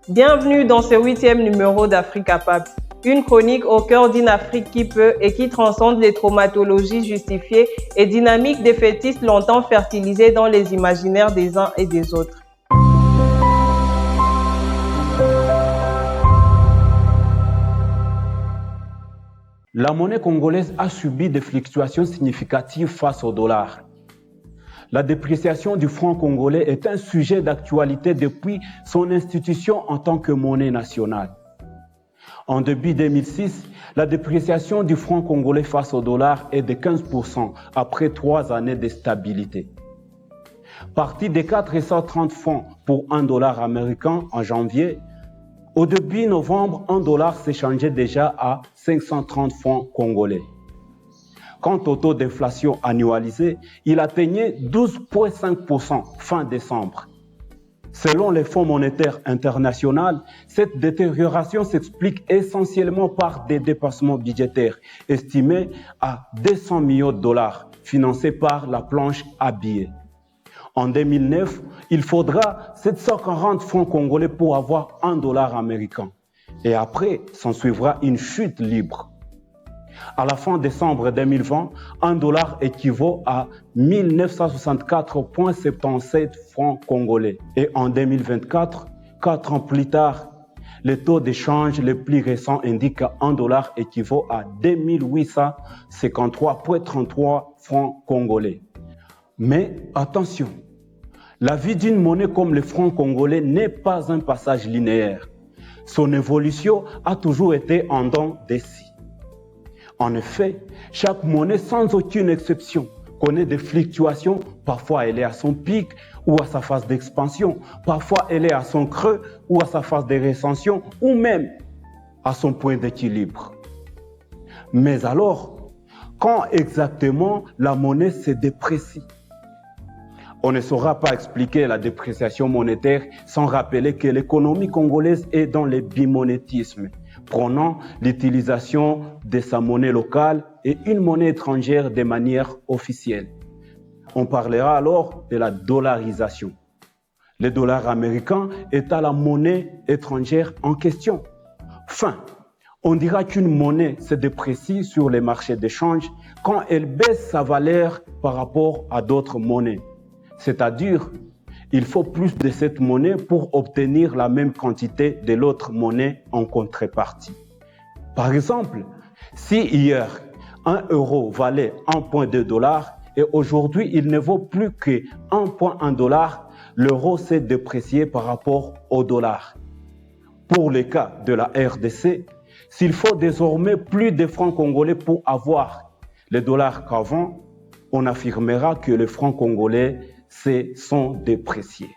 Bienvenue dans ce 8e numéro d'Afrique Capable, une chronique au cœur d'une Afrique qui peut et qui transcende les traumatologies justifiées et dynamiques défaitistes longtemps fertilisées dans les imaginaires des uns et des autres. La monnaie congolaise a subi des fluctuations significatives face au dollar. La dépréciation du franc congolais est un sujet d'actualité depuis son institution en tant que monnaie nationale. En début 2006, la dépréciation du franc congolais face au dollar est de 15% après 3 années de stabilité. Parti de 430 francs pour $1 américain en janvier, au début novembre, $1 s'échangeait déjà à 530 francs congolais. Quant au taux d'inflation annualisé, il atteignait 12,5% fin décembre. Selon les Fonds monétaires internationaux, cette détérioration s'explique essentiellement par des dépassements budgétaires estimés à 200 millions de dollars, financés par la planche à billets. En 2009, il faudra 740 francs congolais pour avoir $1 américain. Et après, s'en suivra une chute libre. À la fin décembre 2020, $1 équivaut à 1964,77 francs congolais. Et en 2024, 4 ans plus tard, le taux d'échange le plus récent indique $1 équivaut à 2853,33 francs congolais. Mais attention, la vie d'une monnaie comme le franc congolais n'est pas un passage linéaire. Son évolution a toujours été en dents de scie. En effet, chaque monnaie, sans aucune exception, connaît des fluctuations. Parfois, elle est à son pic ou à sa phase d'expansion. Parfois, elle est à son creux ou à sa phase de récession ou même à son point d'équilibre. Mais alors, quand exactement la monnaie se déprécie? On ne saura pas expliquer la dépréciation monétaire sans rappeler que l'économie congolaise est dans le bimonétisme, prônant l'utilisation de sa monnaie locale et une monnaie étrangère de manière officielle. On parlera alors de la dollarisation. Le dollar américain est à la monnaie étrangère en question. Enfin, on dira qu'une monnaie se déprécie sur les marchés d'échange quand elle baisse sa valeur par rapport à d'autres monnaies. C'est-à-dire, il faut plus de cette monnaie pour obtenir la même quantité de l'autre monnaie en contrepartie. Par exemple, si hier, €1 valait $1,2 et aujourd'hui il ne vaut plus que $1,1, l'euro s'est déprécié par rapport au dollar. Pour le cas de la RDC, s'il faut désormais plus de francs congolais pour avoir les dollars qu'avant, on affirmera que les francs congolais se sont dépréciés.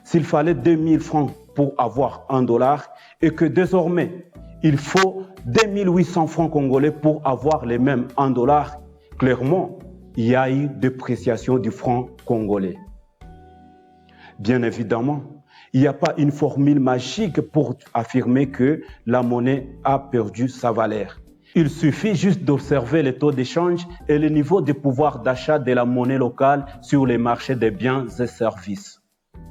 S'il fallait 2000 francs pour avoir $1 et que désormais il faut 2800 francs congolais pour avoir les mêmes $1, clairement, il y a eu dépréciation du franc congolais. Bien évidemment, il n'y a pas une formule magique pour affirmer que la monnaie a perdu sa valeur. Il suffit juste d'observer les taux d'échange et le niveau de pouvoir d'achat de la monnaie locale sur les marchés des biens et services.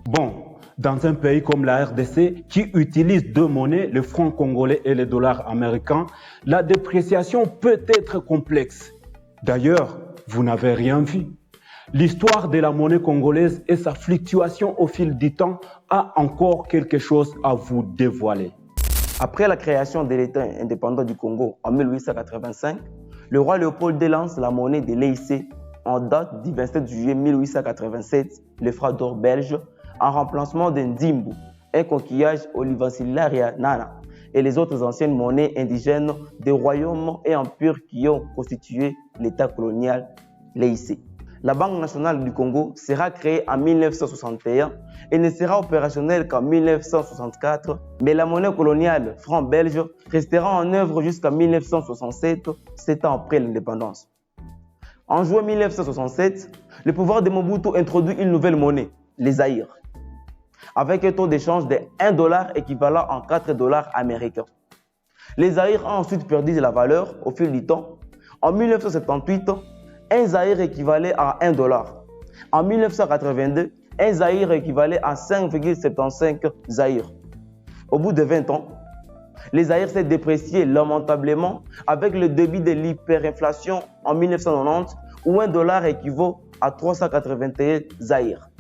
Bon, dans un pays comme la RDC qui utilise 2 monnaies, le franc congolais et le dollar américain, la dépréciation peut être complexe. D'ailleurs, vous n'avez rien vu. L'histoire de la monnaie congolaise et sa fluctuation au fil du temps a encore quelque chose à vous dévoiler. Après la création de l'État indépendant du Congo en 1885, le roi Léopold II lance la monnaie de l'EIC en date du 27 juillet 1887, le franc d'or belge, en remplacement d'un dimbu, un coquillage Olivancillaria nana et les autres anciennes monnaies indigènes des royaumes et empires qui ont constitué l'État colonial, l'EIC. La Banque nationale du Congo sera créée en 1961 et ne sera opérationnelle qu'en 1964, mais la monnaie coloniale franc belge restera en œuvre jusqu'en 1967, 7 ans après l'indépendance. En juin 1967, le pouvoir de Mobutu introduit une nouvelle monnaie, les zaïres, avec un taux d'échange de $1 équivalent en $4 américains. Les zaïres ont ensuite perdu de la valeur au fil du temps. En 1978, un zaïre équivalait à $1. En 1982, un zaïre équivalait à 5,75 zaïres. Au bout de 20 ans, les Zaïre s'est déprécié lamentablement avec le début de l'hyperinflation en 1990 où $1 équivaut à 381 Zaïre.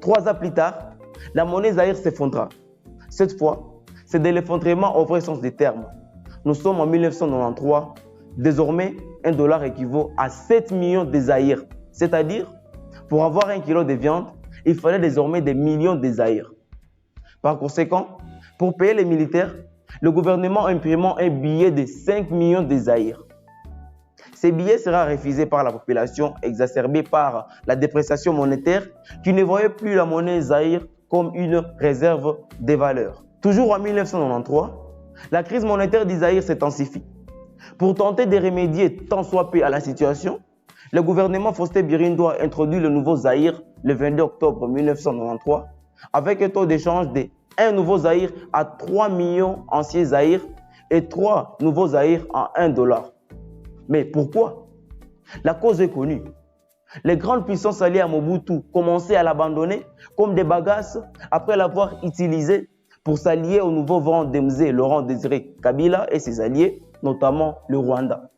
3 ans plus tard, la monnaie Zaïre s'effondra. Cette fois, c'est de l'effondrement au vrai sens du terme. Nous sommes en 1993. Désormais, $1 équivaut à 7 millions de Zaïre. C'est-à-dire, pour avoir 1 kilo de viande, il fallait désormais des millions de Zaïre. Par conséquent, pour payer les militaires, le gouvernement imprimant un billet de 5 millions de Zaïre. Ces billets sera refusé par la population, exacerbée par la dépréciation monétaire qui ne voyait plus la monnaie Zaïre comme une réserve des valeurs. Toujours en 1993, la crise monétaire du Zaïre s'intensifie. Pour tenter de remédier tant soit peu à la situation, le gouvernement Faustin Birindois introduit le nouveau Zaïre le 22 octobre 1993 avec un taux d'échange de 1 nouveau Zaïre à 3 millions anciens Zaïre et 3 nouveaux Zaïre à $1. Mais pourquoi? La cause est connue. Les grandes puissances alliées à Mobutu commençaient à l'abandonner comme des bagages après l'avoir utilisé pour s'allier au nouveau vent d'Mzé Laurent Désiré Kabila et ses alliés, notamment le Rwanda.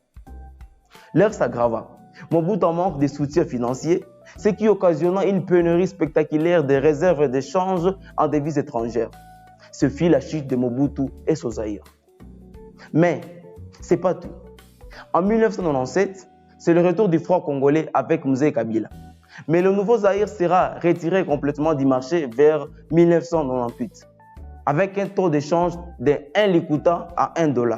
L'heure s'aggrava. Mobutu en manque de soutien financier, ce qui occasionna une pénurie spectaculaire des réserves d'échange en devises étrangères. Ce fut la chute de Mobutu et son Zaïre. Mais ce n'est pas tout. En 1997, c'est le retour du franc congolais avec Mzé Kabila. Mais le nouveau Zaïre sera retiré complètement du marché vers 1998, avec un taux d'échange de 1 likuta à $1.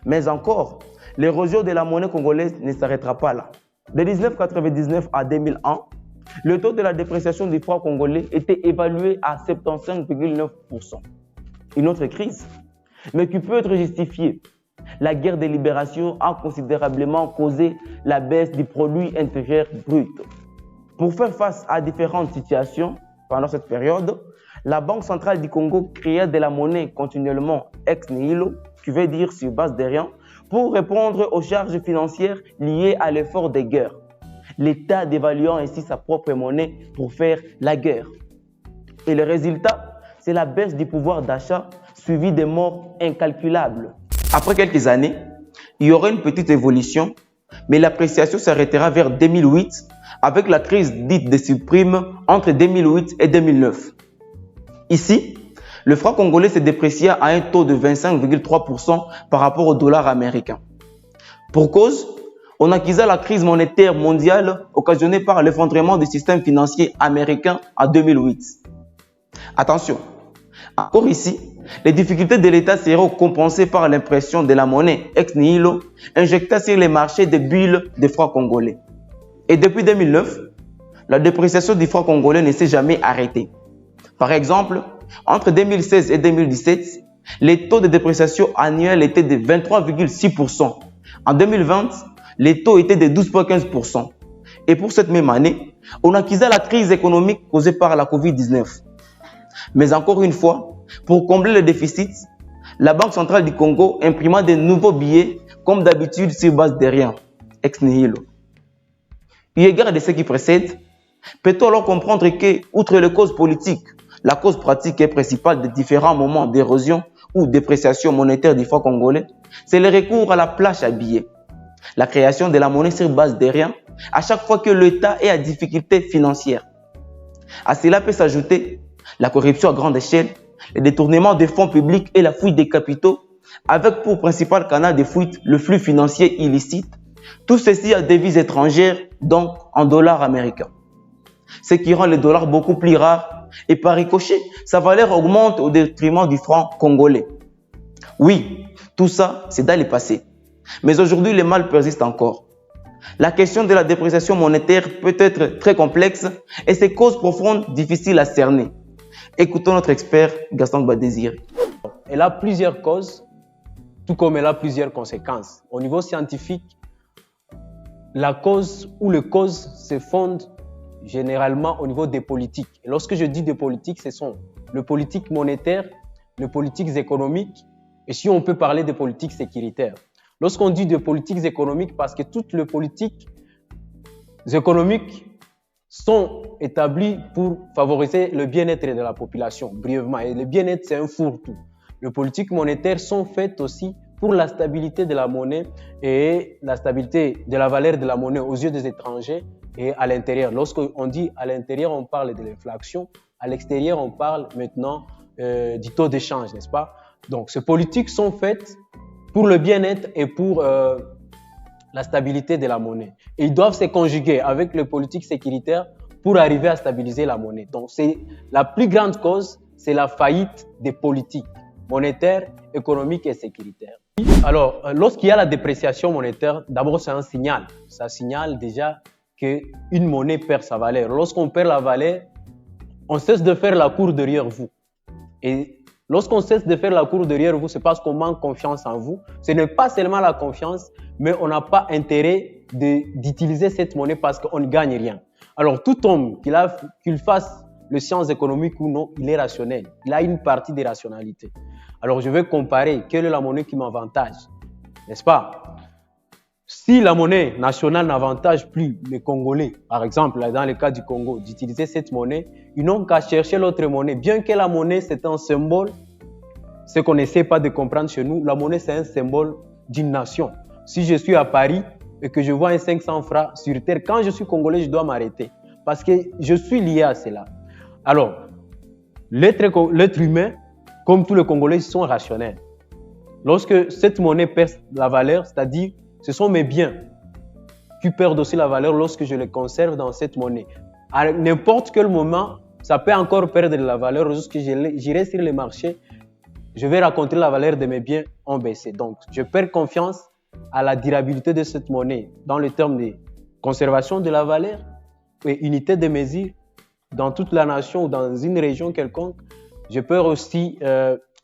Mais encore, l'érosion de la monnaie congolaise ne s'arrêtera pas là. De 1999 à 2001, le taux de la dépréciation du franc congolais était évalué à 75,9%. Une autre crise, mais qui peut être justifiée. La guerre de libération a considérablement causé la baisse du produit intérieur brut. Pour faire face à différentes situations pendant cette période, la Banque centrale du Congo créa de la monnaie continuellement ex nihilo, qui veut dire sur base de rien, pour répondre aux charges financières liées à l'effort des guerres. L'État dévaluant ainsi sa propre monnaie pour faire la guerre. Et le résultat, c'est la baisse du pouvoir d'achat suivie de morts incalculables. Après quelques années, il y aura une petite évolution, mais l'appréciation s'arrêtera vers 2008 avec la crise dite des subprimes entre 2008 et 2009. Ici, le franc congolais s'est déprécié à un taux de 25,3% par rapport au dollar américain. Pour cause, on acquisa la crise monétaire mondiale occasionnée par l'effondrement du système financier américain en 2008. Attention, encore ici, les difficultés de l'État seront compensées par l'impression de la monnaie ex nihilo injectée sur les marchés de bulles de francs congolais. Et depuis 2009, la dépréciation du franc congolais ne s'est jamais arrêtée. Par exemple, entre 2016 et 2017, les taux de dépréciation annuels étaient de 23,6%. En 2020, les taux étaient de 12,15%. Et pour cette même année, on acquisa la crise économique causée par la COVID-19. Mais encore une fois, pour combler le déficit, la Banque centrale du Congo imprima de nouveaux billets, comme d'habitude sur base de rien, ex nihilo. Eu égard de ce qui précède, peut-on alors comprendre que, outre les causes politiques, la cause pratique et principale des différents moments d'érosion ou dépréciation monétaire du franc congolais, c'est le recours à la plage à billets. La création de la monnaie sur base de rien, à chaque fois que l'État est à difficulté financière. À cela peut s'ajouter la corruption à grande échelle, le détournement des fonds publics et la fuite des capitaux, avec pour principal canal de fuite le flux financier illicite, tout ceci à devises étrangères, donc en dollars américains. Ce qui rend le dollar beaucoup plus rare et par ricochet, sa valeur augmente au détriment du franc congolais. Oui, tout ça, c'est dans le passé. Mais aujourd'hui, le mal persiste encore. La question de la dépréciation monétaire peut être très complexe et ses causes profondes difficiles à cerner. Écoutons notre expert Gaston Gbadésiré. Elle a plusieurs causes, tout comme elle a plusieurs conséquences. Au niveau scientifique, la cause ou les causes se fondent généralement au niveau des politiques. Et lorsque je dis des politiques, ce sont les politiques monétaires, les politiques économiques et si on peut parler de politiques sécuritaires. Lorsqu'on dit de politiques économiques, parce que toutes les politiques économiques sont établis pour favoriser le bien-être de la population, brièvement. Et le bien-être, c'est un fourre-tout. Les politiques monétaires sont faites aussi pour la stabilité de la monnaie et la stabilité de la valeur de la monnaie aux yeux des étrangers et à l'intérieur. Lorsqu'on dit à l'intérieur, on parle de l'inflation. À l'extérieur, on parle maintenant du taux d'échange, n'est-ce pas? Donc, ces politiques sont faites pour le bien-être et pour la stabilité de la monnaie. Et ils doivent se conjuguer avec les politiques sécuritaires pour arriver à stabiliser la monnaie. Donc, c'est la plus grande cause, c'est la faillite des politiques monétaires, économiques et sécuritaires. Alors, lorsqu'il y a la dépréciation monétaire, d'abord, c'est un signal. Ça signale déjà qu'une monnaie perd sa valeur. Lorsqu'on perd la valeur, on cesse de faire la cour derrière vous. Et lorsqu'on cesse de faire la cour derrière vous, c'est parce qu'on manque confiance en vous. Ce n'est pas seulement la confiance, mais on n'a pas intérêt d'utiliser cette monnaie parce qu'on ne gagne rien. Alors, tout homme, qu'il fasse les sciences économiques ou non, il est rationnel. Il a une partie des rationalités. Alors, je vais comparer quelle est la monnaie qui m'avantage, n'est-ce pas? Si la monnaie nationale n'avantage plus les Congolais, par exemple, dans le cas du Congo, d'utiliser cette monnaie, ils n'ont qu'à chercher l'autre monnaie. Bien que la monnaie, c'est un symbole, ce qu'on n'essaie pas de comprendre chez nous, la monnaie, c'est un symbole d'une nation. Si je suis à Paris et que je vois un 500 francs sur terre, quand je suis Congolais, je dois m'arrêter parce que je suis lié à cela. Alors, l'être humain, comme tous les Congolais, sont rationnels. Lorsque cette monnaie perd la valeur, c'est-à-dire ce sont mes biens qui perdent aussi la valeur lorsque je les conserve dans cette monnaie. À n'importe quel moment, ça peut encore perdre de la valeur. Lorsque j'irai sur le marché, je vais raconter la valeur de mes biens ont baissé. Donc, je perds confiance à la durabilité de cette monnaie dans le terme de conservation de la valeur et unité de mesure dans toute la nation ou dans une région quelconque. Je perds aussi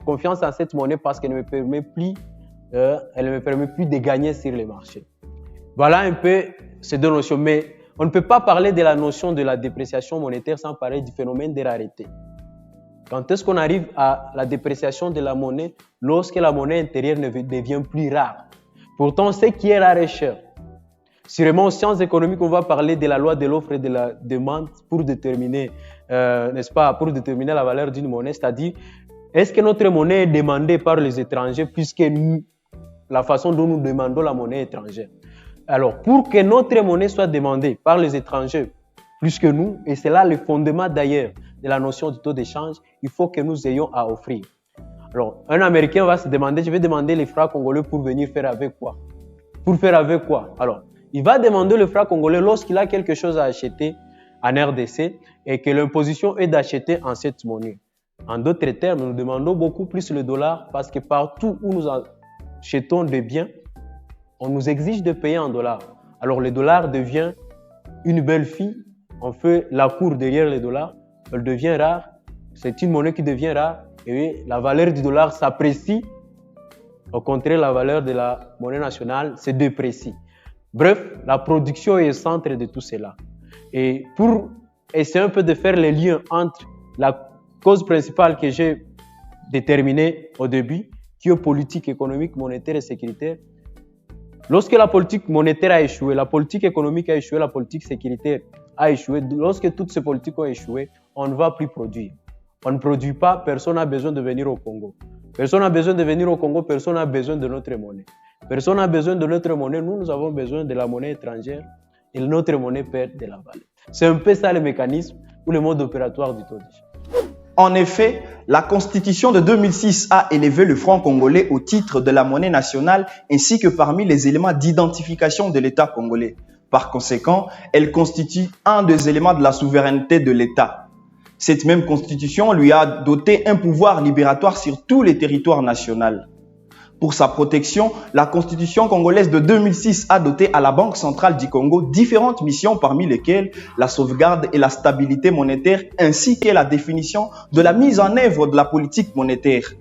confiance en cette monnaie parce qu'elle ne me permet plus de gagner sur les marchés. Voilà un peu ces deux notions. Mais on ne peut pas parler de la notion de la dépréciation monétaire sans parler du phénomène de rareté. Quand est-ce qu'on arrive à la dépréciation de la monnaie? Lorsque la monnaie intérieure devient plus rare. Pourtant, ce qui est rare est cher. Sûrement, en sciences économiques, on va parler de la loi de l'offre et de la demande pour déterminer, n'est-ce pas, pour déterminer la valeur d'une monnaie. C'est-à-dire, est-ce que notre monnaie est demandée par les étrangers puisque la façon dont nous demandons la monnaie étrangère? Alors, pour que notre monnaie soit demandée par les étrangers plus que nous, et c'est là le fondement d'ailleurs de la notion du taux d'échange, il faut que nous ayons à offrir. Alors, un Américain va se demander, je vais demander les francs congolais pour venir faire avec quoi? Pour faire avec quoi? Alors, il va demander le franc congolais lorsqu'il a quelque chose à acheter en RDC et que l'imposition est d'acheter en cette monnaie. En d'autres termes, nous demandons beaucoup plus le dollar parce que partout où nous achetons des biens, on nous exige de payer en dollars. Alors, le dollar devient une belle fille. On fait la cour derrière le dollar. Elle devient rare. C'est une monnaie qui devient rare. Et la valeur du dollar s'apprécie. Au contraire, la valeur de la monnaie nationale se déprécie. Bref, la production est au centre de tout cela. Et pour essayer un peu de faire les liens entre la cause principale que j'ai déterminée au début, qui est politique, économique, monétaire et sécuritaire, lorsque la politique monétaire a échoué, la politique économique a échoué, la politique sécuritaire a échoué, lorsque toutes ces politiques ont échoué, on ne va plus produire. On ne produit pas, personne n'a besoin de venir au Congo. Personne n'a besoin de venir au Congo, personne n'a besoin de notre monnaie. Personne n'a besoin de notre monnaie, nous avons besoin de la monnaie étrangère et notre monnaie perd de la valeur. C'est un peu ça le mécanisme ou le mode opératoire du taux d'échange. En effet, la Constitution de 2006 a élevé le franc congolais au titre de la monnaie nationale ainsi que parmi les éléments d'identification de l'État congolais. Par conséquent, elle constitue un des éléments de la souveraineté de l'État. Cette même Constitution lui a doté un pouvoir libératoire sur tous les territoires nationaux. Pour sa protection, la Constitution congolaise de 2006 a doté à la Banque centrale du Congo différentes missions parmi lesquelles la sauvegarde et la stabilité monétaire ainsi que la définition de la mise en œuvre de la politique monétaire.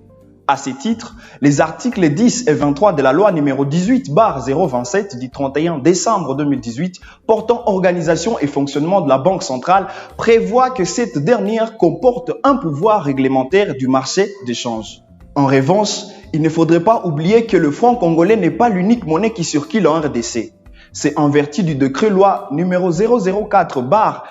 À ce titre, les articles 10 et 23 de la loi numéro 18/027 du 31 décembre 2018 portant organisation et fonctionnement de la Banque centrale prévoient que cette dernière comporte un pouvoir réglementaire du marché d'échange. En revanche, il ne faudrait pas oublier que le franc congolais n'est pas l'unique monnaie qui circule en RDC. C'est en vertu du décret loi numéro 004/20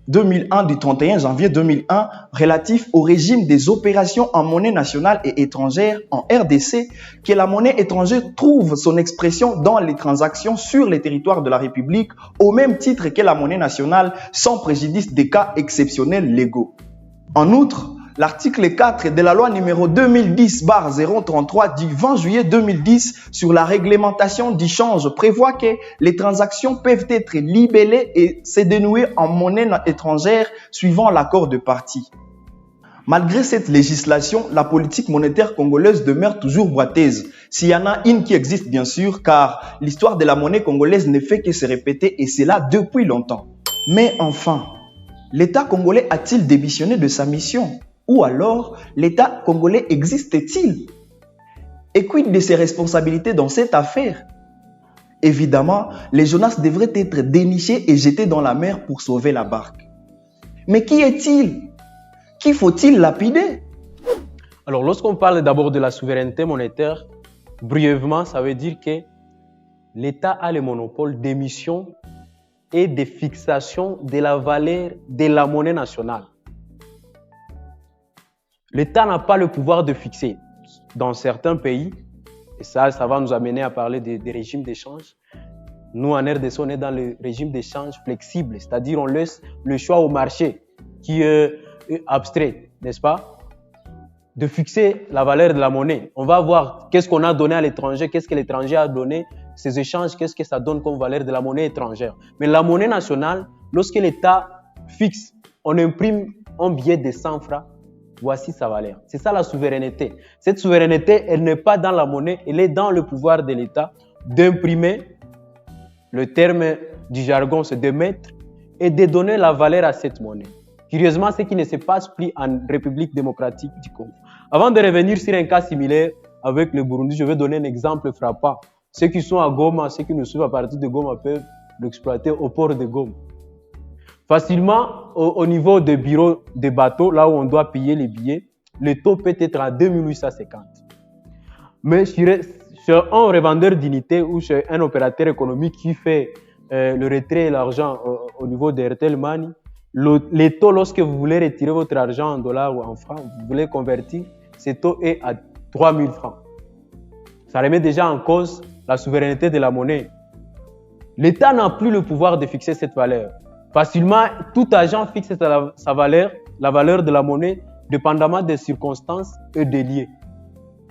2001 du 31 janvier 2001 relatif au régime des opérations en monnaie nationale et étrangère en RDC que la monnaie étrangère trouve son expression dans les transactions sur les territoires de la République au même titre que la monnaie nationale sans préjudice des cas exceptionnels légaux. En outre, l'article 4 de la loi numéro 2010/033 du 20 juillet 2010 sur la réglementation du change prévoit que les transactions peuvent être libellées et se dénouer en monnaie étrangère suivant l'accord de parties. Malgré cette législation, la politique monétaire congolaise demeure toujours boiteuse. S'il y en a une qui existe bien sûr, car l'histoire de la monnaie congolaise ne fait que se répéter et c'est là depuis longtemps. Mais enfin, l'État congolais a-t-il démissionné de sa mission ? Ou alors, l'État congolais existe-t-il? Et quid de ses responsabilités dans cette affaire? Évidemment, les Jonas devraient être dénichés et jetés dans la mer pour sauver la barque. Mais qui est-il? Qui faut-il lapider? Alors, lorsqu'on parle d'abord de la souveraineté monétaire, brièvement, ça veut dire que l'État a le monopole d'émission et de fixation de la valeur de la monnaie nationale. L'État n'a pas le pouvoir de fixer. Dans certains pays, et ça va nous amener à parler des régimes d'échange. Nous, en RDC, on est dans le régime d'échange flexible, c'est-à-dire on laisse le choix au marché qui est abstrait, n'est-ce pas, de fixer la valeur de la monnaie. On va voir qu'est-ce qu'on a donné à l'étranger, qu'est-ce que l'étranger a donné, ces échanges, qu'est-ce que ça donne comme valeur de la monnaie étrangère. Mais la monnaie nationale, lorsque l'État fixe, on imprime un billet de 100 francs, voici sa valeur. C'est ça la souveraineté. Cette souveraineté, elle n'est pas dans la monnaie, elle est dans le pouvoir de l'État d'imprimer, le terme du jargon c'est de mettre, et de donner la valeur à cette monnaie. Curieusement, ce qui ne se passe plus en République démocratique du Congo. Avant de revenir sur un cas similaire avec le Burundi, je vais donner un exemple frappant. Ceux qui sont à Goma, ceux qui nous suivent à partir de Goma peuvent l'exploiter au port de Goma. Facilement, au niveau des bureaux des bateaux, là où on doit payer les billets, le taux peut être à 2850. Mais sur un revendeur d'unité ou sur un opérateur économique qui fait le retrait et l'argent au niveau de Airtel Money, les taux, lorsque vous voulez retirer votre argent en dollars ou en francs, vous voulez convertir, ce taux est à 3000 francs. Ça remet déjà en cause la souveraineté de la monnaie. L'État n'a plus le pouvoir de fixer cette valeur. Facilement, tout agent fixe sa valeur, la valeur de la monnaie, dépendamment des circonstances et des lieux.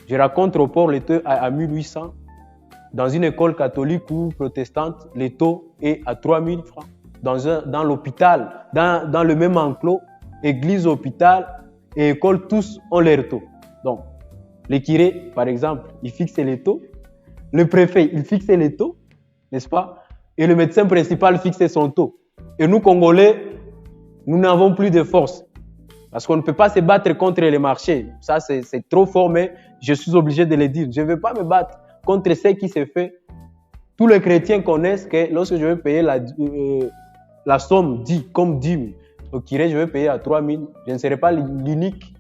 Je raconte au port le taux à 1800. Dans une école catholique ou protestante, le taux est à 3000 francs. Dans l'hôpital, dans le même enclos, église, hôpital et école, tous ont leur taux. Donc, le curé, par exemple, il fixe les taux. Le préfet, il fixe les taux, n'est-ce pas? Et le médecin principal fixe son taux. Et nous, Congolais, nous n'avons plus de force. Parce qu'on ne peut pas se battre contre les marchés. Ça, c'est trop fort, mais je suis obligé de le dire. Je ne vais pas me battre contre ce qui se fait. Tous les chrétiens connaissent que lorsque je vais payer la somme dite comme dîme au curé, je vais payer à 3000. Je ne serai pas l'unique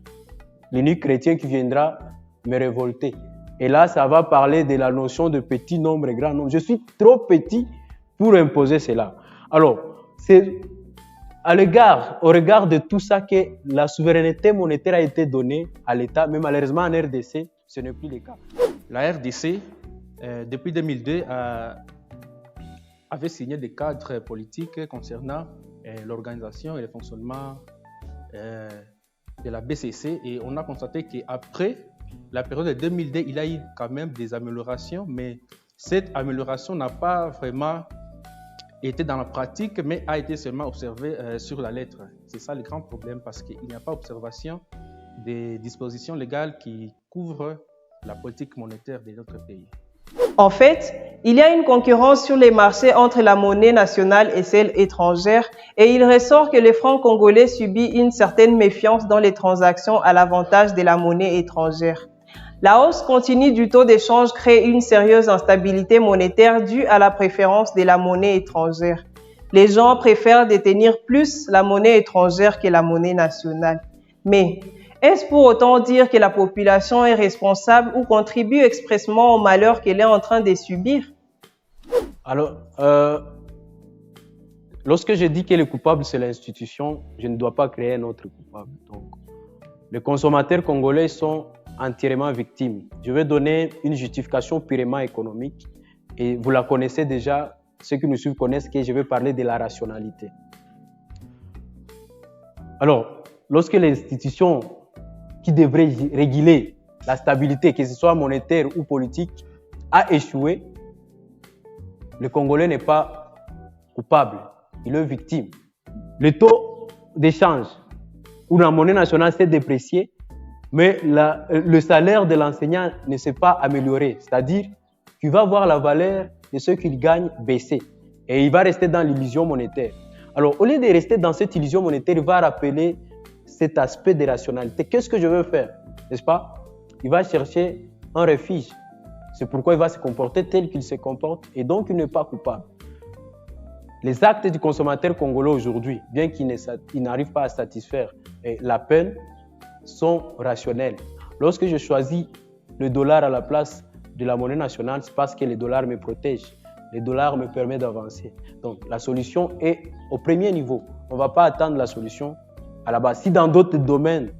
chrétien qui viendra me révolter. Et là, ça va parler de la notion de petit nombre et grand nombre. Je suis trop petit pour imposer cela. Alors, c'est au regard de tout ça que la souveraineté monétaire a été donnée à l'État, mais malheureusement en RDC, ce n'est plus le cas. La RDC, depuis 2002, avait signé des cadres politiques concernant l'organisation et le fonctionnement de la BCC, et on a constaté qu'après la période de 2002, il y a eu quand même des améliorations, mais cette amélioration n'a pas vraiment été dans la pratique, mais a été seulement observée sur la lettre. C'est ça le grand problème, parce qu'il n'y a pas observation des dispositions légales qui couvrent la politique monétaire de notre pays. En fait, il y a une concurrence sur les marchés entre la monnaie nationale et celle étrangère, et il ressort que le franc congolais subit une certaine méfiance dans les transactions à l'avantage de la monnaie étrangère. La hausse continue du taux d'échange crée une sérieuse instabilité monétaire due à la préférence de la monnaie étrangère. Les gens préfèrent détenir plus la monnaie étrangère que la monnaie nationale. Mais est-ce pour autant dire que la population est responsable ou contribue expressément au malheur qu'elle est en train de subir? Alors, lorsque je dis que le coupable, c'est l'institution, je ne dois pas créer un autre coupable. Donc, les consommateurs congolais sont entièrement victimes. Je vais donner une justification purement économique et vous la connaissez déjà, ceux qui nous suivent connaissent que je vais parler de la rationalité. Alors, lorsque l'institution qui devrait réguler la stabilité, que ce soit monétaire ou politique, a échoué, le Congolais n'est pas coupable, il est victime. Le taux d'échange où la monnaie nationale s'est dépréciée, mais le salaire de l'enseignant ne s'est pas amélioré. C'est-à-dire qu'il va voir la valeur de ce qu'il gagne baisser et il va rester dans l'illusion monétaire. Alors, au lieu de rester dans cette illusion monétaire, il va rappeler cet aspect de rationalité. Qu'est-ce que je veux faire? N'est-ce pas? Il va chercher un refuge. C'est pourquoi il va se comporter tel qu'il se comporte et donc il n'est pas coupable. Les actes du consommateur congolais aujourd'hui, bien qu'il n'arrive pas à satisfaire la peine, sont rationnels. Lorsque je choisis le dollar à la place de la monnaie nationale, c'est parce que le dollar me protège. Le dollar me permet d'avancer. Donc la solution est au premier niveau. On ne va pas attendre la solution à la base. Si dans d'autres domaines,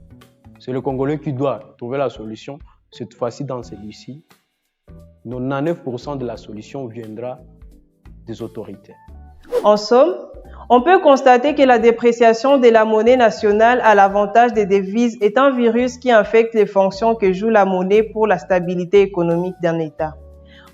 c'est le Congolais qui doit trouver la solution, cette fois-ci dans celui-ci, 99% de la solution viendra des autorités. En somme, on peut constater que la dépréciation de la monnaie nationale à l'avantage des devises est un virus qui infecte les fonctions que joue la monnaie pour la stabilité économique d'un État.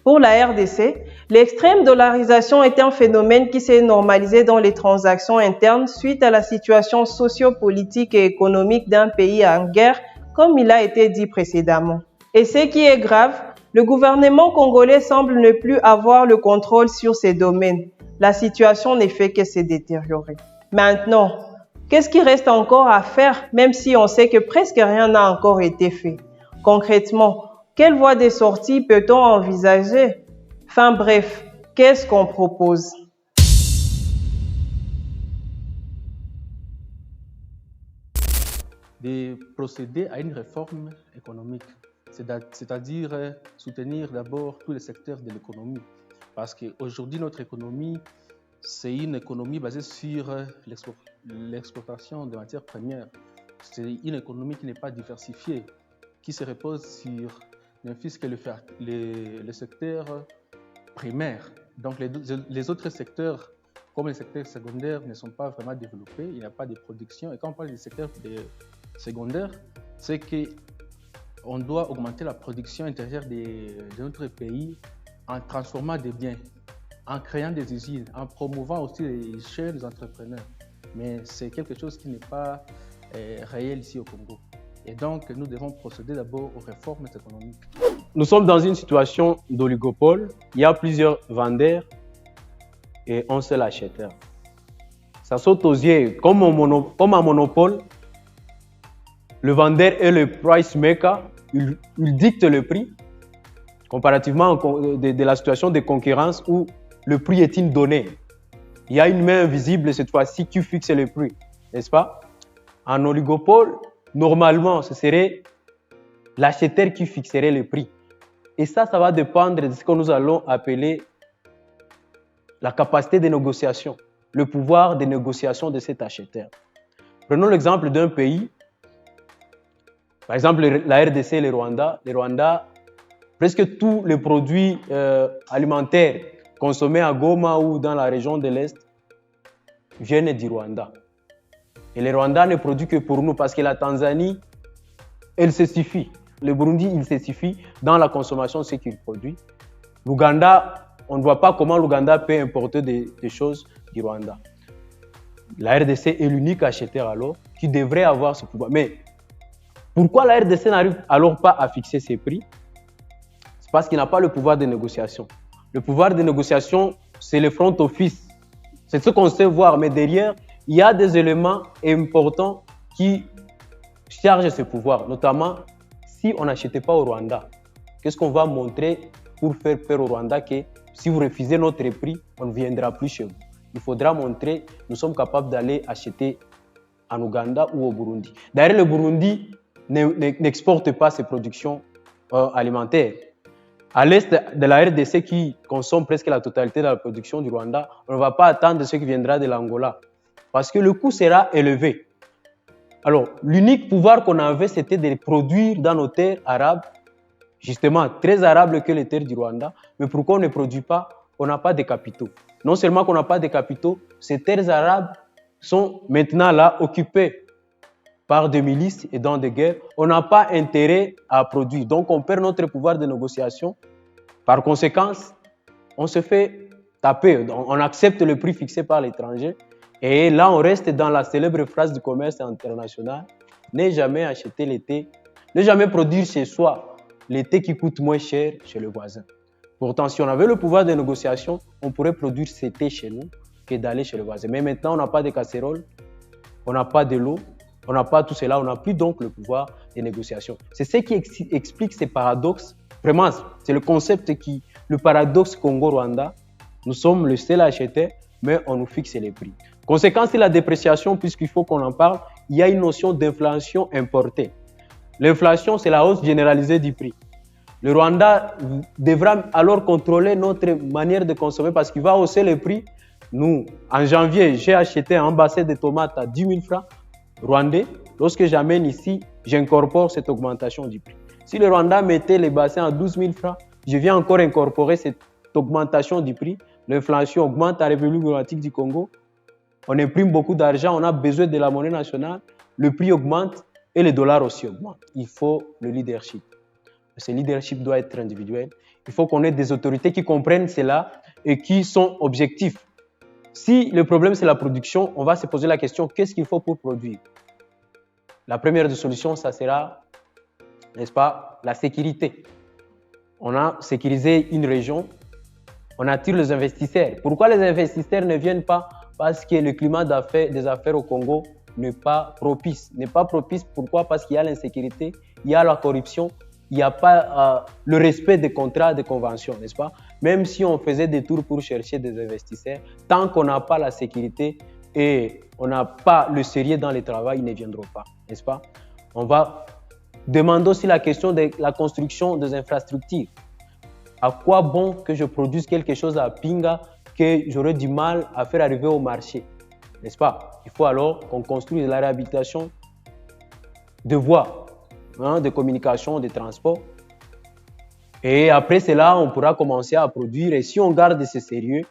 Pour la RDC, l'extrême dollarisation est un phénomène qui s'est normalisé dans les transactions internes suite à la situation socio-politique et économique d'un pays en guerre, comme il a été dit précédemment. Et ce qui est grave, le gouvernement congolais semble ne plus avoir le contrôle sur ces domaines. La situation ne fait que se détériorer. Maintenant, qu'est-ce qui reste encore à faire, même si on sait que presque rien n'a encore été fait? Concrètement, quelle voie de sortie peut-on envisager? Enfin bref, qu'est-ce qu'on propose? De procéder à une réforme économique, c'est-à-dire soutenir d'abord tous les secteurs de l'économie. Parce qu'aujourd'hui, notre économie, c'est une économie basée sur l'exportation de matières premières. C'est une économie qui n'est pas diversifiée, qui se repose sur n'importe que le secteur primaire. Donc les autres secteurs, comme les secteurs secondaires, ne sont pas vraiment développés, il n'y a pas de production. Et quand on parle des secteurs secondaires, c'est qu'on doit augmenter la production intérieure de notre pays en transformant des biens, en créant des usines, en promouvant aussi les jeunes entrepreneurs. Mais c'est quelque chose qui n'est pas réel ici au Congo. Et donc, nous devons procéder d'abord aux réformes économiques. Nous sommes dans une situation d'oligopole. Il y a plusieurs vendeurs et un seul acheteur. Ça saute aux yeux. Comme un monopole, le vendeur est le price maker. Il dicte le prix. Comparativement de la situation de concurrence où le prix est une donnée. Il y a une main invisible cette fois-ci qui fixe le prix, n'est-ce pas? En oligopole, normalement, ce serait l'acheteur qui fixerait le prix. Et ça va dépendre de ce que nous allons appeler la capacité de négociation, le pouvoir de négociation de cet acheteur. Prenons l'exemple d'un pays, par exemple la RDC et le Rwanda. Le Rwanda, presque tous les produits alimentaires consommés à Goma ou dans la région de l'Est viennent du Rwanda. Et le Rwanda ne produit que pour nous parce que la Tanzanie, elle se suffit. Le Burundi, il se suffit dans la consommation de ce qu'il produit. L'Ouganda, on ne voit pas comment l'Ouganda peut importer des choses du Rwanda. La RDC est l'unique acheteur alors qui devrait avoir ce pouvoir. Mais pourquoi la RDC n'arrive alors pas à fixer ses prix? C'est parce qu'il n'a pas le pouvoir de négociation. Le pouvoir de négociation, c'est le front office. C'est ce qu'on sait voir, mais derrière, il y a des éléments importants qui chargent ce pouvoir, notamment si on n'achetait pas au Rwanda. Qu'est-ce qu'on va montrer pour faire peur au Rwanda que si vous refusez notre prix, on ne viendra plus chez vous. Il faudra montrer que nous sommes capables d'aller acheter en Ouganda ou au Burundi. D'ailleurs, le Burundi n'exporte pas ses productions alimentaires. À l'est de la RDC qui consomme presque la totalité de la production du Rwanda, on ne va pas attendre ce qui viendra de l'Angola parce que le coût sera élevé. Alors, l'unique pouvoir qu'on avait, c'était de produire dans nos terres arabes, justement très arables que les terres du Rwanda. Mais pourquoi on ne produit pas? On n'a pas de capitaux. Non seulement qu'on n'a pas de capitaux, ces terres arabes sont maintenant là occupées par des milices et dans des guerres. On n'a pas intérêt à produire. Donc, on perd notre pouvoir de négociation. Par conséquent, on se fait taper. On accepte le prix fixé par l'étranger. Et là, on reste dans la célèbre phrase du commerce international. Ne jamais acheter le thé, ne jamais produire chez soi le thé qui coûte moins cher chez le voisin. Pourtant, si on avait le pouvoir de négociation, on pourrait produire ce thé chez nous que d'aller chez le voisin. Mais maintenant, on n'a pas de casserole, on n'a pas de l'eau, on n'a pas tout cela, on n'a plus donc le pouvoir de négociation. C'est ce qui explique ces paradoxes. Vraiment, c'est le concept le paradoxe Congo-Rwanda. Nous sommes le seul acheteur, mais on nous fixe les prix. Conséquence de la dépréciation, puisqu'il faut qu'on en parle, il y a une notion d'inflation importée. L'inflation, c'est la hausse généralisée du prix. Le Rwanda devra alors contrôler notre manière de consommer parce qu'il va hausser les prix. Nous, en janvier, j'ai acheté un bassin de tomates à 10 000 francs rwandais. Lorsque j'amène ici, j'incorpore cette augmentation du prix. Si le Rwanda mettait les bassins à 12 000 francs, je viens encore incorporer cette augmentation du prix. L'inflation augmente à la République démocratique du Congo. On imprime beaucoup d'argent, on a besoin de la monnaie nationale, le prix augmente et le dollar aussi augmente. Il faut le leadership. Ce leadership doit être individuel. Il faut qu'on ait des autorités qui comprennent cela et qui sont objectifs. Si le problème c'est la production, on va se poser la question, qu'est-ce qu'il faut pour produire? La première des solutions, ça sera, n'est-ce pas, la sécurité. On a sécurisé une région, on attire les investisseurs. Pourquoi les investisseurs ne viennent pas? Parce que le climat des affaires au Congo n'est pas propice. Pourquoi? Parce qu'il y a l'insécurité, il y a la corruption, il n'y a pas le respect des contrats, des conventions, n'est-ce pas? Même si on faisait des tours pour chercher des investisseurs, tant qu'on n'a pas la sécurité et on n'a pas le sérieux dans le travail, ils ne viendront pas, n'est-ce pas? On va demander aussi la question de la construction des infrastructures. À quoi bon que je produise quelque chose à Pinga que j'aurais du mal à faire arriver au marché, n'est-ce pas? Il faut alors qu'on construise la réhabilitation de voies, de communication, de transport. Et après cela, on pourra commencer à produire. Et si on garde ce sérieux,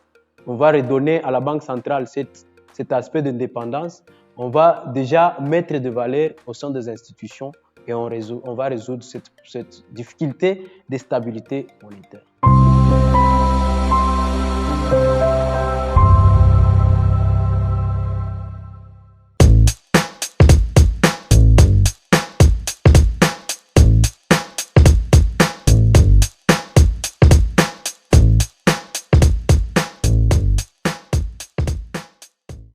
on va redonner à la Banque centrale cet aspect d'indépendance. On va déjà mettre de valeur au sein des institutions et on va résoudre cette difficulté de stabilité monétaire.